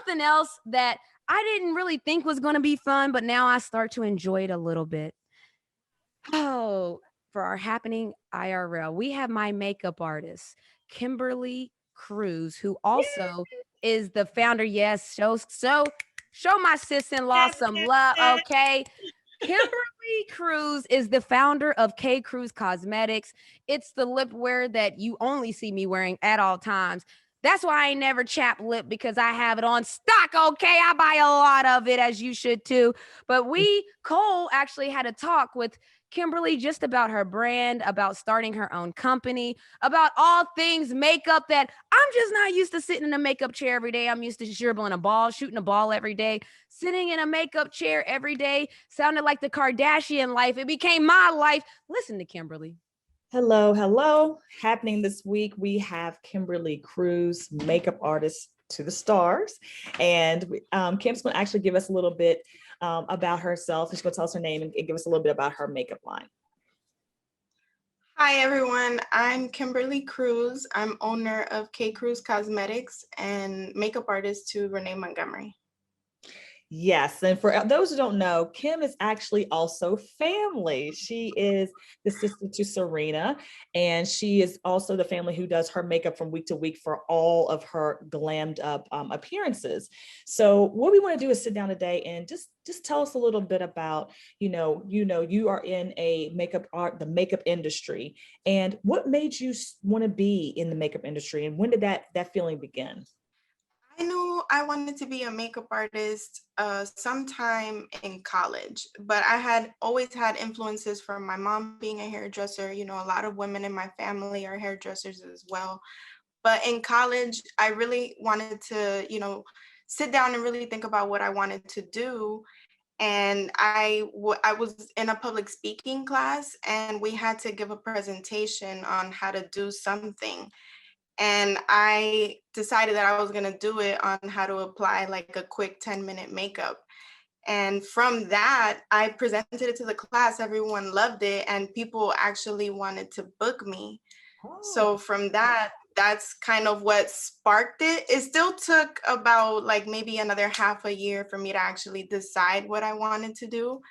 something else that I didn't really think was going to be fun, but now I start to enjoy it a little bit. Oh, for our happening IRL, we have my makeup artist, Kimberly Cruz, who also is the founder. Yes, show my sister-in-law some love, okay? Kimberly Cruz is the founder of KCruz Cosmetics. It's the lip wear that you only see me wearing at all times. That's why I ain't never chap lip, because I have it on stock, okay? I buy a lot of it, as you should too. But Cole actually had a talk with Kimberly just about her brand, about starting her own company, about all things makeup that I'm just not used to sitting in a makeup chair every day. I'm used to dribbling a ball, shooting a ball every day. Sitting in a makeup chair every day sounded like the Kardashian life. It became my life. Listen to Kimberly. Hello, hello. Happening this week, we have Kimberly Cruz, makeup artist to the stars. And Kim's going to actually give us a little bit about herself. She's going to tell us her name and give us a little bit about her makeup line. Hi, everyone. I'm Kimberly Cruz. I'm owner of KCruz Cosmetics and makeup artist to Renee Montgomery. Yes, and for those who don't know, Kim is actually also family. She is the sister to Serena, and she is also the family who does her makeup from week to week for all of her glammed up appearances. So what we want to do is sit down today and just tell us a little bit about, you are in a the makeup industry, and what made you want to be in the makeup industry, and when did that feeling begin? I knew I wanted to be a makeup artist sometime in college, but I had always had influences from my mom being a hairdresser. A lot of women in my family are hairdressers as well. But in college, I really wanted to, sit down and really think about what I wanted to do. And I was in a public speaking class, and we had to give a presentation on how to do something. And I decided that I was going to do it on how to apply like a quick 10-minute makeup. And from that, I presented it to the class. Everyone loved it, and people actually wanted to book me. So from that's kind of what sparked it. It still took about like maybe another half a year for me to actually decide what I wanted to do.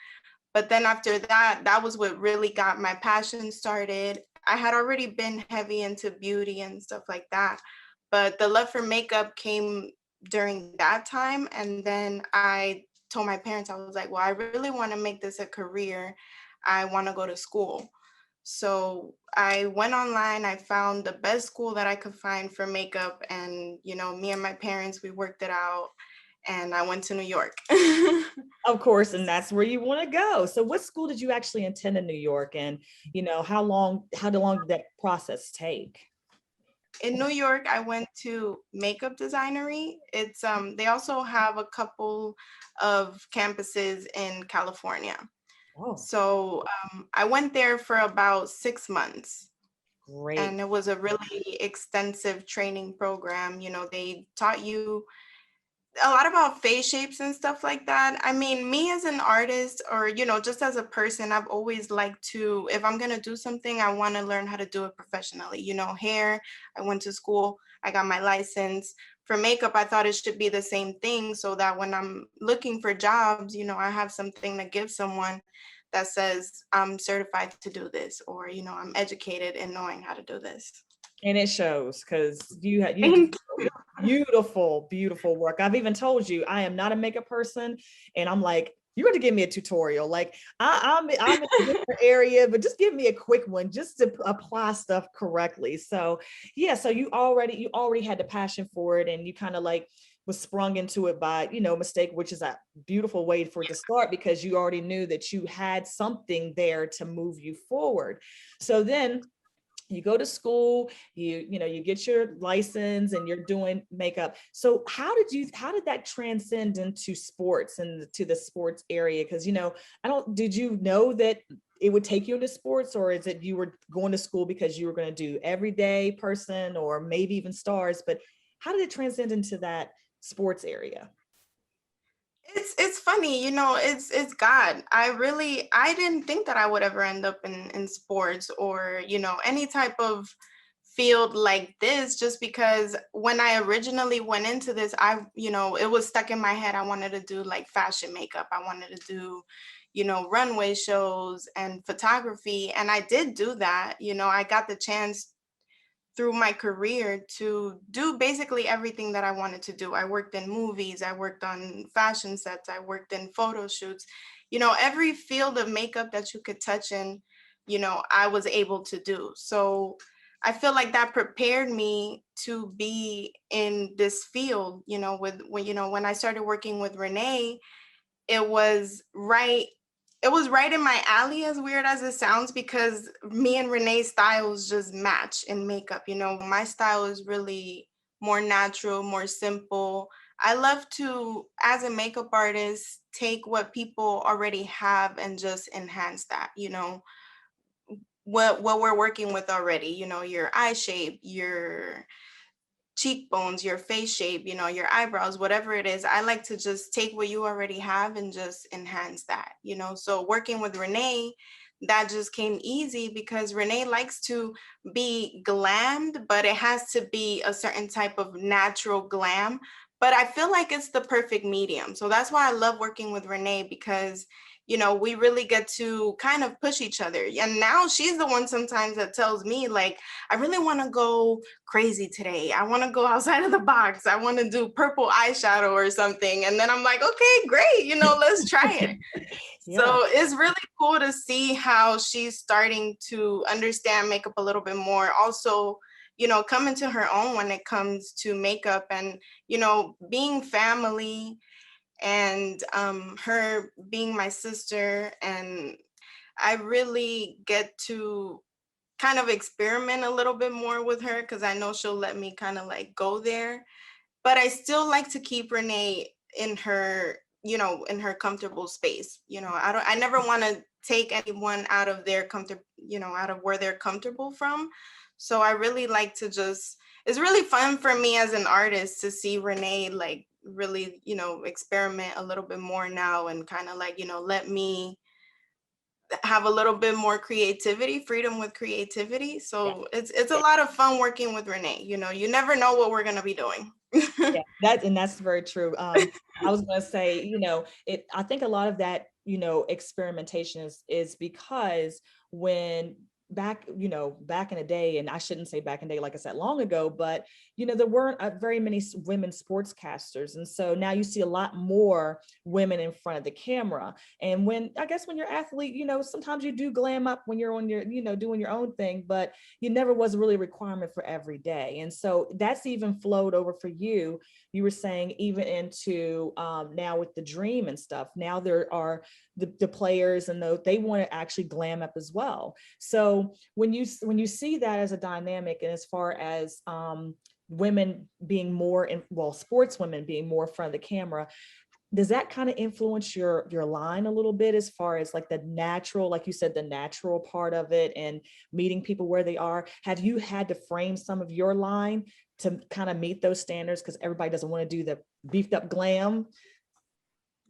But then after that, that was what really got my passion started. I had already been heavy into beauty and stuff like that, but the love for makeup came during that time. And then I told my parents, I was like, well, I really want to make this a career. I want to go to school. So I went online, I found the best school that I could find for makeup. And, me and my parents, we worked it out, and I went to New York. Of course, and that's where you want to go. So what school did you actually attend in New York, and how long did that process take? In New York, I went to Makeup Designery. It's they also have a couple of campuses in California. Oh, So I went there for about 6 months. great. And it was a really extensive training program. They taught you a lot about face shapes and stuff like that. I mean, me as an artist, or just as a person, I've always liked to, if I'm going to do something, I want to learn how to do it professionally. Hair, I went to school, I got my license. For makeup, I thought it should be the same thing, so that when I'm looking for jobs, I have something to give someone that says I'm certified to do this, or I'm educated in knowing how to do this. And it shows, because you do beautiful, beautiful work. I've even told you I am not a makeup person, and I'm like, you're going to give me a tutorial. Like I'm in a different area, but just give me a quick one just to apply stuff correctly. So yeah, so you already had the passion for it, and you kind of like was sprung into it by, mistake, which is a beautiful way for it to start, because you already knew that you had something there to move you forward. So then you go to school, you get your license, and you're doing makeup. So how did that transcend into sports and to the sports area? Because did you know that it would take you into sports, or is it you were going to school because you were going to do everyday person, or maybe even stars? But how did it transcend into that sports area? It's funny, it's God. I didn't think that I would ever end up in sports, or any type of field like this, just because when I originally went into this, it was stuck in my head. I wanted to do like fashion makeup. I wanted to do, runway shows and photography. And I did do that. I got the chance through my career to do basically everything that I wanted to do. I worked in movies, I worked on fashion sets, I worked in photo shoots, every field of makeup that you could touch in, I was able to do. So I feel like that prepared me to be in this field, when I started working with Renee, it was right in my alley, as weird as it sounds, because me and Renee's styles just match in makeup. My style is really more natural, more simple. I love to, as a makeup artist, take what people already have and just enhance that, what we're working with already, your eye shape, your cheekbones, your face shape, your eyebrows, whatever it is. I like to just take what you already have and just enhance that, So working with Renee, that just came easy because Renee likes to be glammed, but it has to be a certain type of natural glam. But I feel like it's the perfect medium. So that's why I love working with Renee, because we really get to kind of push each other. And now she's the one sometimes that tells me, like, I really want to go crazy today. I want to go outside of the box. I want to do purple eyeshadow or something. And then I'm like, okay, great. Let's try it. Yeah. So it's really cool to see how she's starting to understand makeup a little bit more. Also, come into her own when it comes to makeup and, being family and her being my sister. And I really get to kind of experiment a little bit more with her because I know she'll let me kind of like go there. But I still like to keep Renee in her, in her comfortable space. I never want to take anyone out of their out of where they're comfortable from. So I really like to it's really fun for me as an artist to see Renee like really, experiment a little bit more now and kind of like, let me have a little bit more freedom with creativity. So it's a lot of fun working with Renee. You never know what we're going to be doing. Yeah, that's very true. I was going to say, I think a lot of that, experimentation is because when back in the day, and I shouldn't say back in the day, like I said, long ago, but, there weren't very many women sportscasters. And so now you see a lot more women in front of the camera. And when you're athlete, sometimes you do glam up when you're on your, doing your own thing, but you never was really a requirement for every day. And so that's even flowed over for you. You were saying even into now with the dream and stuff, now there are the players and they want to actually glam up as well. So when you see that as a dynamic, and as far as women being more sports women being more in front of the camera, does that kind of influence your line a little bit as far as like the natural, like you said, the natural part of it and meeting people where they are? Have you had to frame some of your line to kind of meet those standards because everybody doesn't want to do the beefed up glam?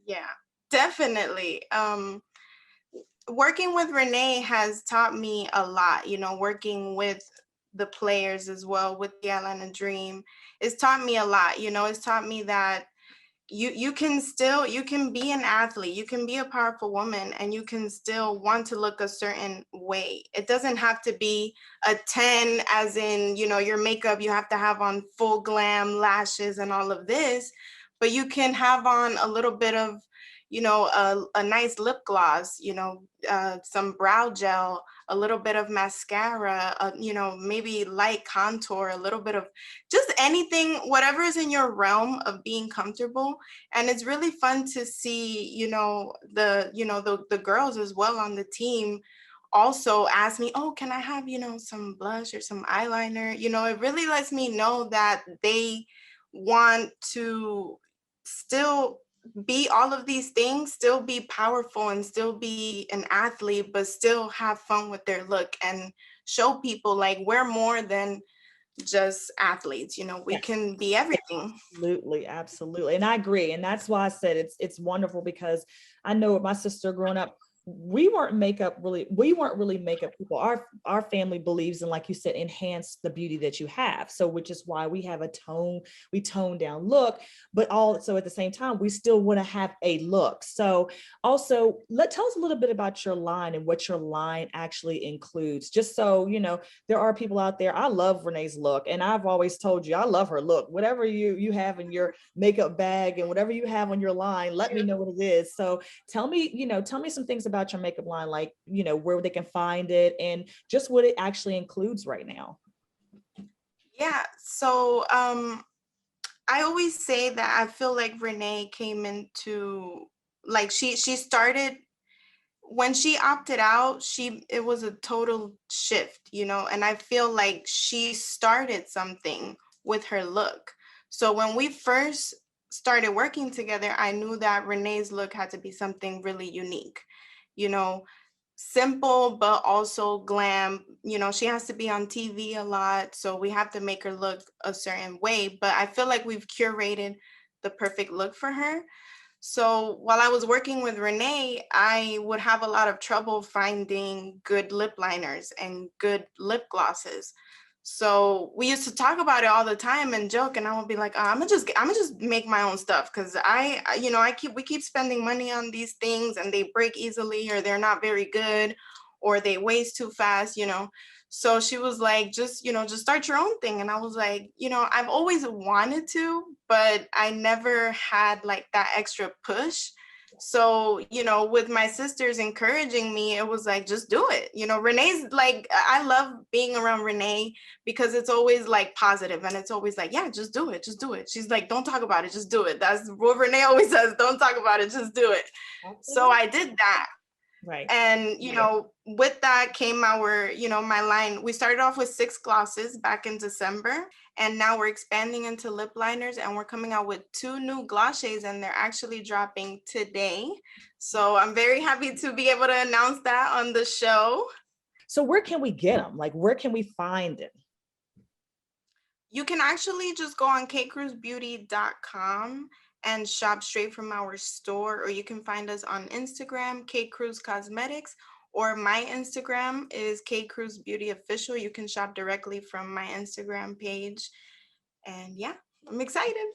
Yeah, definitely. Working with Renee has taught me a lot, working with the players as well with the Atlanta Dream. It's taught me a lot, it's taught me that you can be an athlete, you can be a powerful woman, and you can still want to look a certain way. It doesn't have to be a 10 as in, your makeup, you have to have on full glam, lashes and all of this, but you can have on a little bit of, a nice lip gloss, some brow gel, a little bit of mascara, maybe light contour, a little bit of just anything, whatever is in your realm of being comfortable. And it's really fun to see, the girls as well on the team also ask me, oh, can I have, some blush or some eyeliner? It really lets me know that they want to still be all of these things, still be powerful and still be an athlete, but still have fun with their look and show people like we're more than just athletes. We can be everything. Absolutely. And I agree. And that's why I said it's wonderful, because I know with my sister growing up, we weren't really makeup people. Our family believes in, like you said, enhance the beauty that you have. So which is why we have we tone down look, but also at the same time, we still want to have a look. So also tell us a little bit about your line and what your line actually includes, just so you know, there are people out there. I love Renee's look, and I've always told you I love her look. Whatever you have in your makeup bag and whatever you have on your line, let me know what it is. So tell me some things about your makeup line, like, you know, where they can find it and just what it actually includes right now. Yeah. So I always say that I feel like Renee came into, like, she started when she opted out, it was a total shift, you know, and I feel like she started something with her look. So when we first started working together, I knew that Renee's look had to be something really unique, you know, simple but also glam. You know, she has to be on TV a lot, so we have to make her look a certain way, but I feel like we've curated the perfect look for her. So while I was working with Renee, I would have a lot of trouble finding good lip liners and good lip glosses. So we used to talk about it all the time and joke, and I would be like, I'm gonna just make my own stuff, because you know, we keep spending money on these things and they break easily, or they're not very good, or they waste too fast, you know. So she was like, just, you know, just start your own thing. And I was like, you know, I've always wanted to, but I never had like that extra push. So, you know, with my sisters encouraging me, it was like, just do it. You know, Renee's like, I love being around Renee because it's always like positive, and it's always like, yeah, just do it. Just do it. She's like, don't talk about it. Just do it. That's what Renee always says. Don't talk about it. Just do it. So Absolutely. I did that. Right. And, you know, with that came our, you know, my line. We started off with 6 glosses back in December, and now we're expanding into lip liners, and we're coming out with 2 new glosses, and they're actually dropping today. So I'm very happy to be able to announce that on the show. So where can we get them? Like, where can we find it? You can actually just go on KCruzBeauty.com and shop straight from our store, or you can find us on Instagram, KCruz Cosmetics, or my Instagram is KCruz Beauty Official. You can shop directly from my Instagram page. And yeah, I'm excited.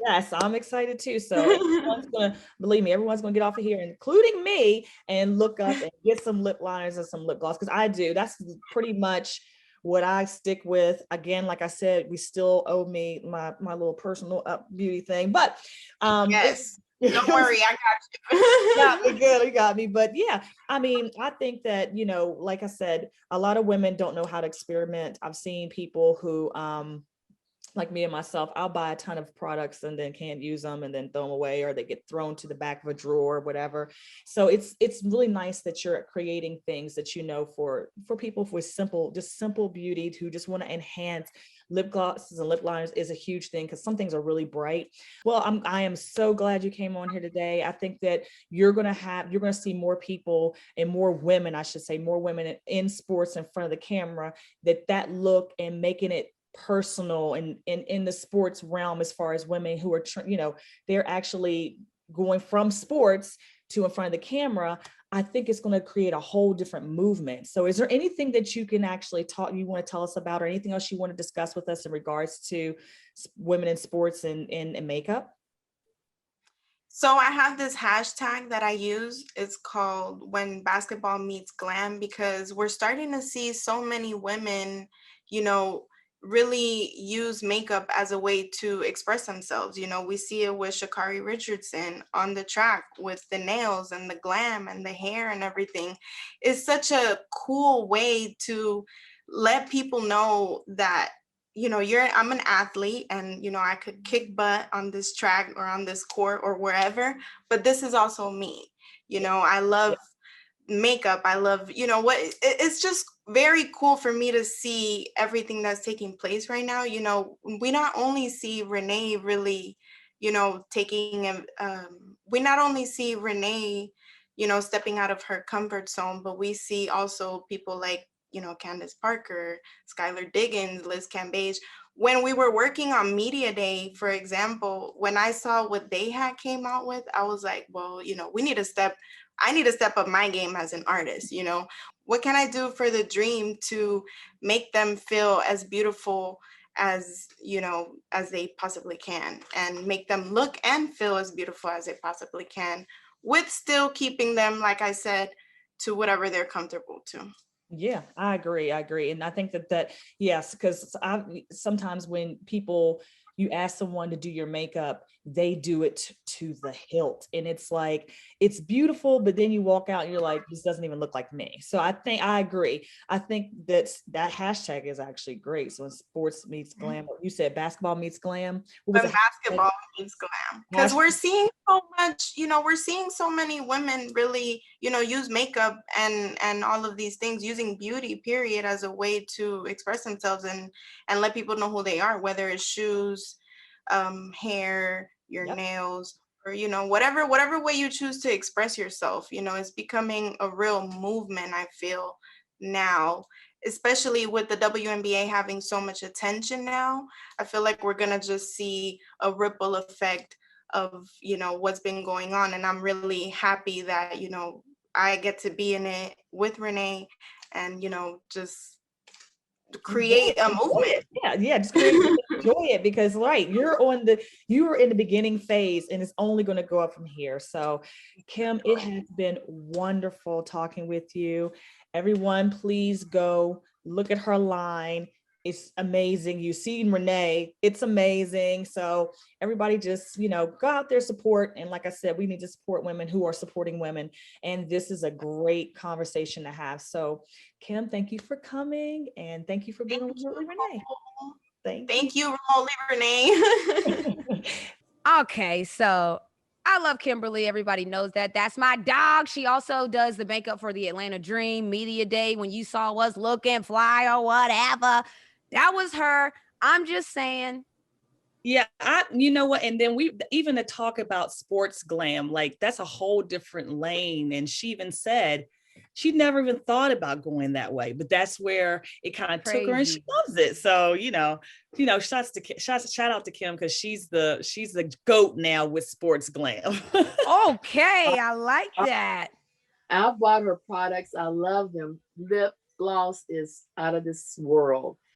Yes, I'm excited too. So everyone's gonna, believe me, everyone's gonna get off of here, including me, and look up and get some lip liners and some lip gloss, because I do. That's pretty much what I stick with. Again, like I said, we still owe me my little personal beauty thing, but Yes. Don't it worry, I got got me you. good. You got me. But yeah, I mean, I think that, you know, like I said, a lot of women don't know how to experiment. I've seen people who like me and myself, I'll buy a ton of products and then can't use them and then throw them away, or they get thrown to the back of a drawer or whatever. So it's really nice that you're creating things that, you know, for people with simple beauty, who just want to enhance. Lip glosses and lip liners is a huge thing, because some things are really bright. Well, I am so glad you came on here today. I think that you're going to see more people, and more women, I should say, more women in sports in front of the camera, that look and making it personal and in the sports realm, as far as women who are, you know, they're actually going from sports to in front of the camera. I think it's going to create a whole different movement. So is there anything that you can actually you want to tell us about, or anything else you want to discuss with us in regards to women in sports and makeup? So I have this hashtag that I use. It's called When Basketball Meets Glam, because we're starting to see so many women, you know, really use makeup as a way to express themselves. You know, we see it with Sha'Carri Richardson on the track with the nails and the glam and the hair and everything. It's such a cool way to let people know that, you know, I'm an athlete, and, you know, I could kick butt on this track or on this court or wherever, but this is also me. You know, I love makeup. I love, you know, it's just very cool for me to see everything that's taking place right now. You know, we not only see Renee really, you know, we not only see Renee, you know, stepping out of her comfort zone, but we see also people like, you know, Candace Parker, Skylar Diggins, Liz Cambage. when we were working on media day, for example, when I saw what they had came out with, I was like, well, I need to step up my game as an artist. What can I do for the dream to make them feel as beautiful as, as they possibly can, and make them look and feel as beautiful as they possibly can, with still keeping them, like I said, to whatever they're comfortable to. Yeah, I agree. And I think that yes, because sometimes when you ask someone to do your makeup, they do it to the hilt, and it's like, it's beautiful, but then you walk out and you're like, this doesn't even look like me. So I agree. I think that hashtag is actually great. So when sports meets glam, you said basketball meets glam. What was When it? basketball meets glam, because we're seeing so much, we're seeing so many women really, use makeup and all of these things, using beauty period as a way to express themselves and let people know who they are, whether it's shoes, hair, your Yep. nails, or whatever way you choose to express yourself. It's becoming a real movement, I feel, now, especially with the WNBA having so much attention now. I feel like we're gonna just see a ripple effect of what's been going on, and I'm really happy that I get to be in it with Renee, and just create a movement. Yeah, just enjoy it, because right, you are in the beginning phase, and it's only going to go up from here. So Kim, it has been wonderful talking with you. Everyone, please go look at her line. It's amazing. You've seen Renee, it's amazing. So everybody just, go out there, support. And like I said, we need to support women who are supporting women. And this is a great conversation to have. So Kim, thank you for coming, and thank you for being remotely Renee. Thank you, remotely Renee. Okay, so I love Kimberly. Everybody knows that. That's my dog. She also does the makeup for the Atlanta Dream Media Day when you saw us looking fly or whatever. That was her. I'm just saying. Yeah, you know what? And then we even to talk about sports glam, like that's a whole different lane. And she even said she never even thought about going that way, but that's where it kind of took her, and she loves it. So shout out to Kim, because she's the GOAT now with sports glam. Okay, I like that. I bought her products. I love them. Lip gloss is out of this world.